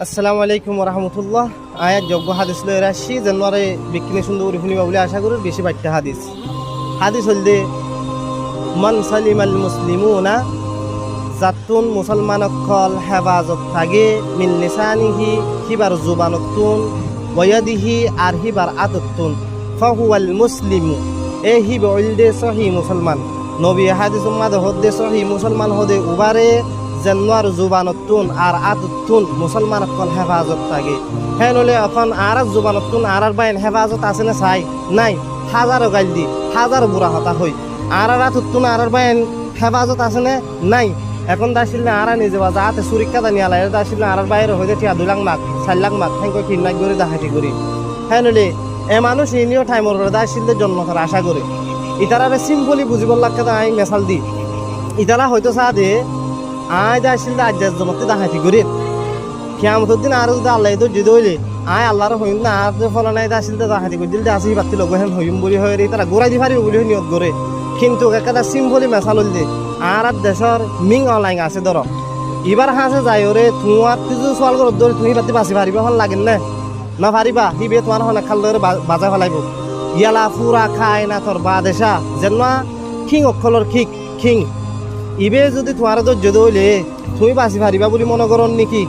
আসসালামু আলাইকুম রহমতুল্লাহ। আয়াত যোগ্য হাদিস লই রাশি জানুয়ারি বিকিনি সুন্দর শুনিবা বলে আশা করি। বেশি বাড়তে হাদিস হাদিস হলদে মান সালিমাল মুসলিমুনা জাতুন মুসলমান অকল হেফাজত থাকে মিন লিসানিহি হিবার জুবানতুন ওয়াদিহি আর হিবার আততুন ফাহুয়াল মুসলিমু এ হিব উলদে সহি মুসলমান। নবী হাদিস উম্মাদ হদে সহি মুসলমান হদে উবারে জানুয়ার জুবানতুন আর আততুন মুসলমান অকল হেফাজত থাকে। হ্যাঁ নলে এখন আর জুবানতুন আর বাইন হেফাজত আছে না চাই নাই, হাজারো গাইল দি হাজারো বুড়া হতা হই আর আততুন আর বাইন হেফাজত আছে না নাই। এখন দাসিল না আর নিজে বাজা হাতে সুরিক্ষা দানি আলাই দাসিল না আর বাইরে হইতে ঠিক 2 লাখ মাক 4 লাখ মাক হ্যাঁ কই 3 লাখ করে দেখাটি করি। হ্যাঁ নলে এ মানুষ ইনিও টাইমর দাসিলদের জন্ম তার আশা করে ইতারা সিম্পলি বুঝিব লাগে। আই মেশাল দি ইতারা হয়তো চা দে আয় দাসিল আজ জমতে দেখাটি করি কিয়ামতের দিন আর যদি আল্লাহ তো যদি হইলে আয় আল্লাহর হইম না আর ফল নাই দাসিল দেখাটি করে দিল আসি বাতি লগ হেন হইম বলি হয় তারা গোড়াই দি পারিব বলি নিয়ত করে। কিন্তু একটা সিম্পলি মেশাল দে আর দেশের মিং অনলাইন আছে ধর এবার হাসে যাই ওরে তোমার কিছু সোয়াল করত ধরে তুমি বাতি বাঁচি পারিবা হল লাগেন না পারিবা হিবে তোমার হলে খাল ধরে বাজা ফেলাইব ইয়ালা ফুরা খায় না তোর বা দেশা যেন খিং অক্ষলর খিং ইবে যদি তোমার ধৈর্য দইলে তুমি বাঁচি পারিবা বলে মনে করন নাকি?